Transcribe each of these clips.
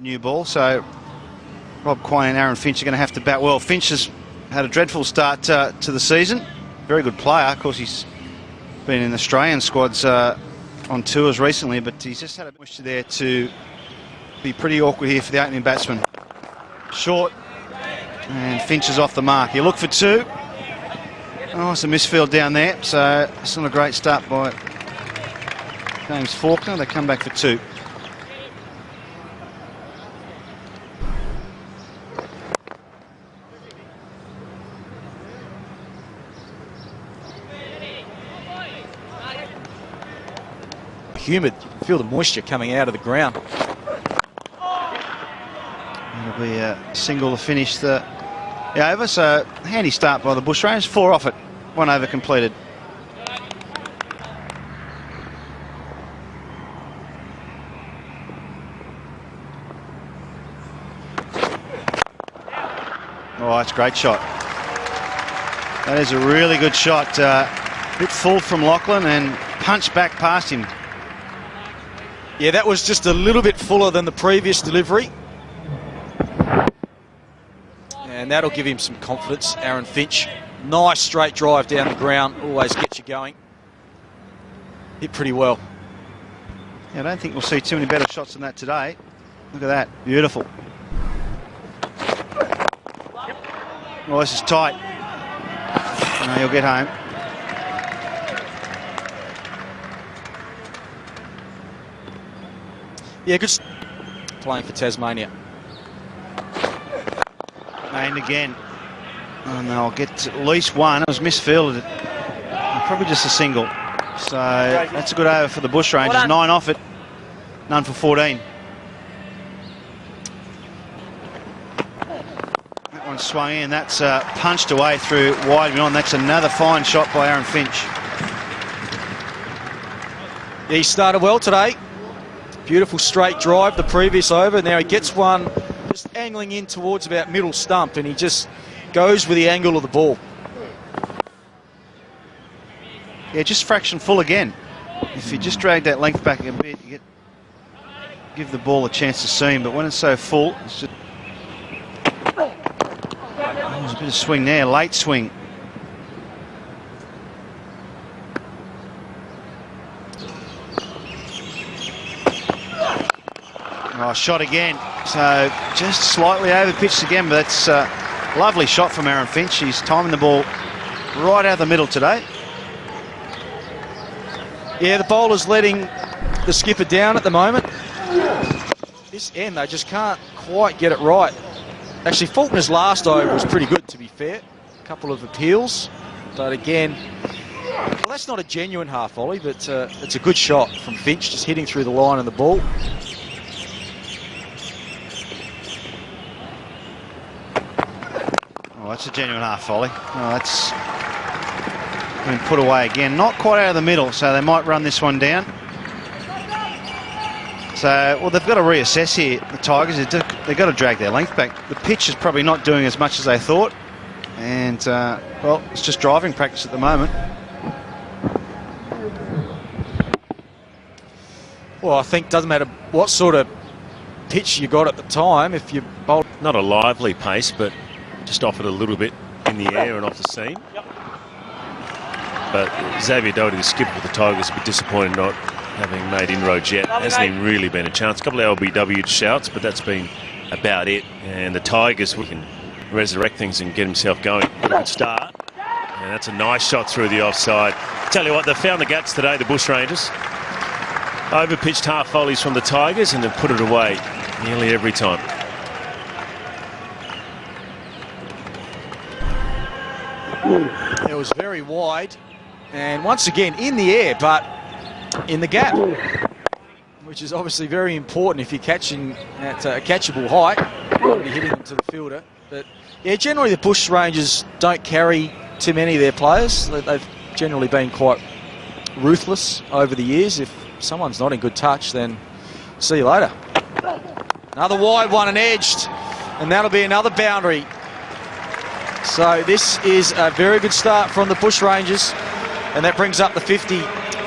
new ball, so Rob Quine and Aaron Finch are going to have to bat well. Finch has had a dreadful start to the season. Very good player. Of course, he's been in Australian squads on tours recently, but he's just had a moisture there to be pretty awkward here for the opening batsman. Short, and Finch is off the mark. You look for two. Oh, it's a misfield down there, so it's not a great start by James Faulkner. They come back for two. Humid, you can feel the moisture coming out of the ground. It'll be a single to finish the over, so handy start by the Bushrangers. 4 off it, 1 over completed. Oh, that's a great shot. That is a really good shot. Bit full from Lachlan and punched back past him. Yeah, that was just a little bit fuller than the previous delivery. And that'll give him some confidence, Aaron Finch. Nice straight drive down the ground, always gets you going. Hit pretty well. Yeah, I don't think we'll see too many better shots than that today. Look at that, beautiful. Oh, this is tight. No, he'll get home. Yeah, good playing for Tasmania. And again. And they'll get at least one. It was misfielded. Probably just a single. So that's a good over for the Bushrangers. Well 9 off it. None for 14. That one swung in. That's punched away through wide beyond. That's another fine shot by Aaron Finch. Yeah, he started well today. Beautiful straight drive the previous over. Now he gets one just angling in towards about middle stump, and he just goes with the angle of the ball. Yeah, just fraction full again. If you just drag that length back a bit, you give the ball a chance to seam. But when it's so full, it's just... Oh, there's a bit of swing there, late swing. Oh, shot again. So just slightly over pitched again, but that's a lovely shot from Aaron Finch. He's timing the ball right out the middle today. Yeah, the bowler's letting the skipper down at the moment. This end, they just can't quite get it right. Actually, Faulkner's last over was pretty good, to be fair. A couple of appeals, but again, well, that's not a genuine half volley, but it's a good shot from Finch, just hitting through the line of the ball. Oh, that's a genuine half volley. Oh, that's been put away again. Not quite out of the middle, so they might run this one down. So, well, they've got to reassess here, the Tigers. They've got to drag their length back. The pitch is probably not doing as much as they thought. And, well, it's just driving practice at the moment. Well, I think it doesn't matter what sort of pitch you got at the time. If you bowl... Not a lively pace, but just offered a little bit in the air and off the seam. Yep. But Xavier Doherty, the skipper of the Tigers, a bit disappointed not having made inroads yet. Hasn't even really been a chance. A couple of LBW shouts, but that's been about it. And the Tigers can resurrect things and get himself going. Good start. And that's a nice shot through the offside. Tell you what, they found the gaps today, the Bushrangers. Overpitched half volleys from the Tigers and they've put it away nearly every time. It was very wide, and once again in the air, but in the gap, which is obviously very important if you're catching at a catchable height, you're hitting them to the fielder. But yeah, generally the Bushrangers don't carry too many of their players. They've generally been quite ruthless over the years. If someone's not in good touch, then see you later. Another wide one and edged, and that'll be another boundary. So this is a very good start from the Bushrangers, and that brings up the 50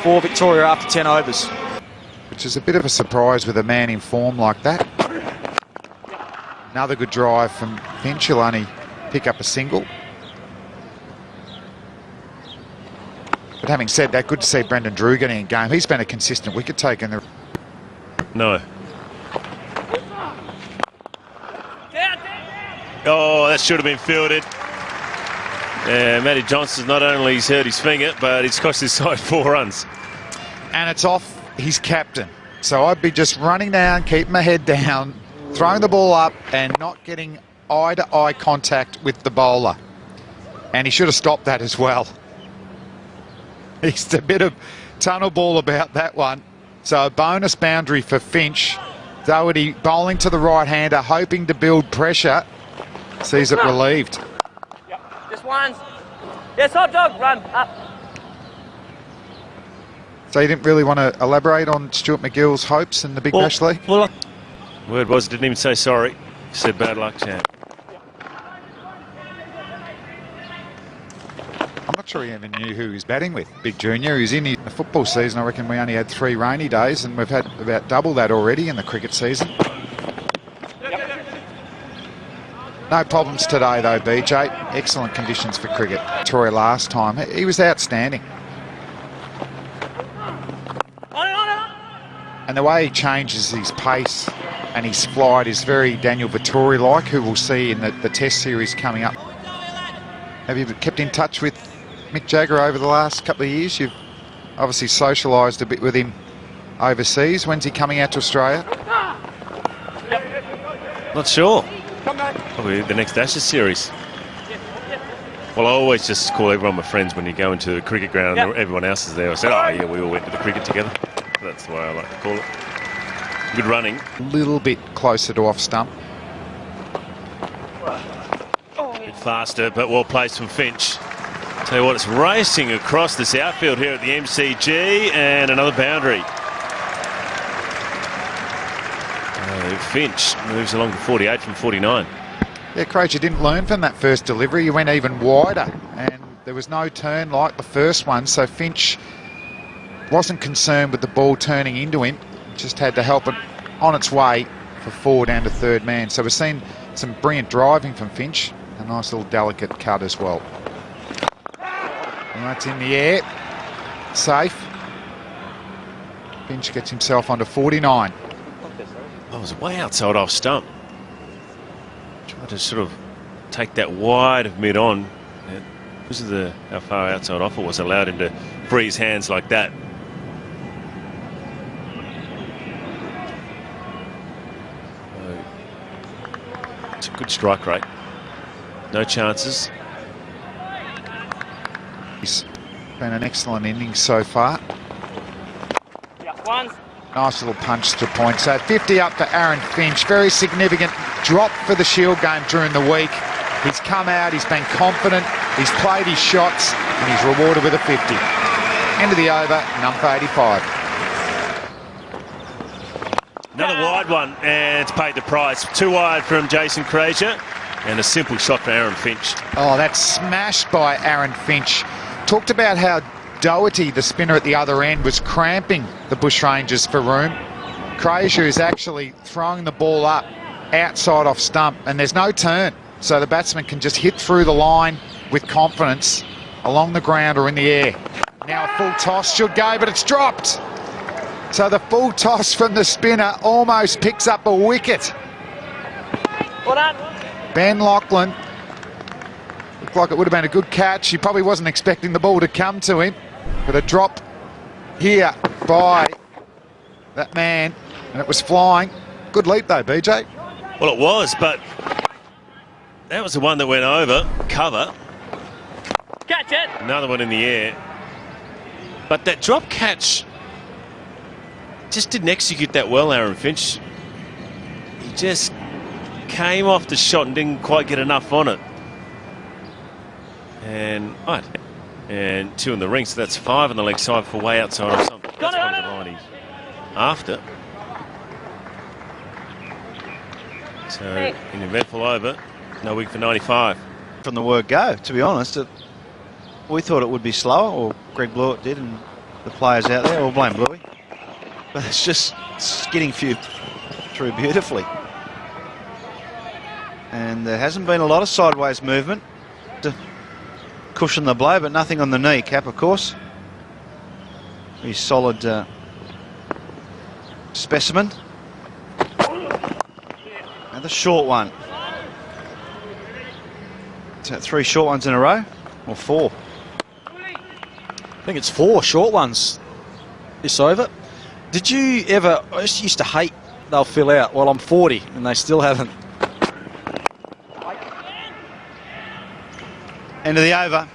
for Victoria after 10 overs. Which is a bit of a surprise with a man in form like that. Another good drive from Finch. He'll only pick up a single. But having said that, good to see Brendan Drew getting in game. He's been a consistent wicket taker in the... No. Oh, that should have been fielded. Yeah, Matty Johnson's not only hurt his finger, but it's cost his side 4 runs. And it's off his captain. So I'd be just running down, keeping my head down, throwing the ball up and not getting eye-to-eye contact with the bowler. And he should have stopped that as well. He's a bit of tunnel ball about that one. So a bonus boundary for Finch. Doherty bowling to the right-hander, hoping to build pressure. Sees it relieved. Yep. Just ones. Yes, hot dog, run up. So you didn't really want to elaborate on Stuart McGill's hopes in the Big Bash League? Well, word was, didn't even say sorry. Said bad luck, champ. I'm not sure he even knew who he was batting with, Big Junior. He's in the football season. I reckon we only had 3 rainy days, and we've had about double that already in the cricket season. No problems today, though, BJ. Excellent conditions for cricket. Troy last time. He was outstanding. And the way he changes his pace and his flight is very Daniel Vettori-like, who we'll see in the Test series coming up. Have you kept in touch with Mick Jagger over the last couple of years? You've obviously socialised a bit with him overseas. When's he coming out to Australia? Not sure. Probably the next Ashes series. Well, I always just call everyone my friends when you go into the cricket ground and everyone else is there. I said, oh yeah, we all went to the cricket together. That's the way I like to call it. Good running. A little bit closer to off stump. A bit faster, but well placed from Finch. Tell you what, it's racing across this outfield here at the MCG, and another boundary. Finch moves along to 48 from 49. Yeah, Crozier didn't learn from that first delivery. He went even wider, and there was no turn like the first one, so Finch wasn't concerned with the ball turning into him, just had to help it on its way for 4 down to third man. So we're seeing some brilliant driving from Finch, a nice little delicate cut as well. And that's in the air, safe. Finch gets himself onto 49. I was way outside off stump. Tried to sort of take that wide of mid-on. Because of how far outside off it was, allowed him to free his hands like that. It's a good strike rate. No chances. He's been an excellent innings so far. Yeah, ones. Nice little punch to point. So 50 up for Aaron Finch. Very significant drop for the Shield game during the week. He's come out, he's been confident, he's played his shots, and he's rewarded with a 50. End of the over, number 85. Another wide one, and it's paid the price. 2 wide from Jason Crozier, and a simple shot for Aaron Finch. Oh, that's smashed by Aaron Finch. Talked about how Doherty, the spinner at the other end, was cramping the Bushrangers for room. Crozier is actually throwing the ball up outside off stump, and there's no turn. So the batsman can just hit through the line with confidence along the ground or in the air. Now a full toss should go, but it's dropped. So the full toss from the spinner almost picks up a wicket. Well done. Ben Lachlan looked like it would have been a good catch. He probably wasn't expecting the ball to come to him, but a drop here by that man, and it was flying. Good leap though, BJ. Well, it was, but that was the one that went over, cover. Catch it. Another one in the air. But that drop catch just didn't execute that well, Aaron Finch. He just came off the shot and didn't quite get enough on it. And 2 in the ring, so that's 5 on the leg side for way outside or something. That's probably the line he's after. So, an eventful over. No wicket for 95. From the word go, to be honest. We thought it would be slower, or Greg Blewett did, and the players out there, we'll blame Bluey. But it's just skidding through beautifully. And there hasn't been a lot of sideways movement to cushion the blow, but nothing on the kneecap, of course. Very solid specimen. Another short one. Is that 3 short ones in a row? Or 4? I think it's 4 short ones this over. Did you ever... I just used to hate they'll fill out. Well, I'm 40 and they still haven't. End of the over.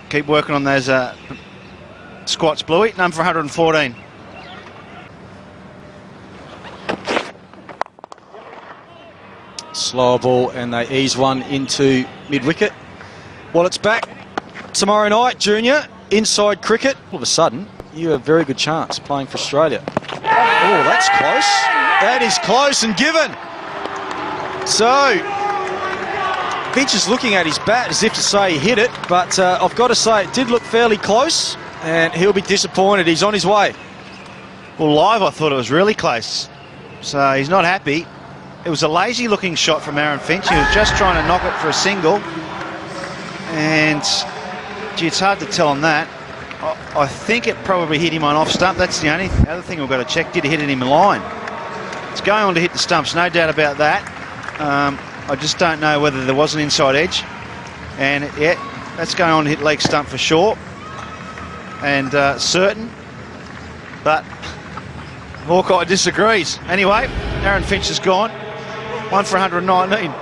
Keep working on those squats, Bluey. None for 114. Slower ball, and they ease one into mid-wicket. Well, it's back tomorrow night, Junior. Inside cricket. All of a sudden, you have a very good chance playing for Australia. Oh, that's close. That is close and given. So, Finch is looking at his bat as if to say he hit it, but I've got to say it did look fairly close, and he'll be disappointed. He's on his way. Well, live I thought it was really close, so he's not happy. It was a lazy-looking shot from Aaron Finch. He was just trying to knock it for a single, and gee, it's hard to tell on that. I think it probably hit him on off stump. That's the only other thing we've got to check. Did it hit him in line? It's going on to hit the stumps, no doubt about that. I just don't know whether there was an inside edge. And yeah, that's going on to hit leg stump for sure. And certain. But Hawkeye disagrees. Anyway, Aaron Finch is gone. 1 for 119.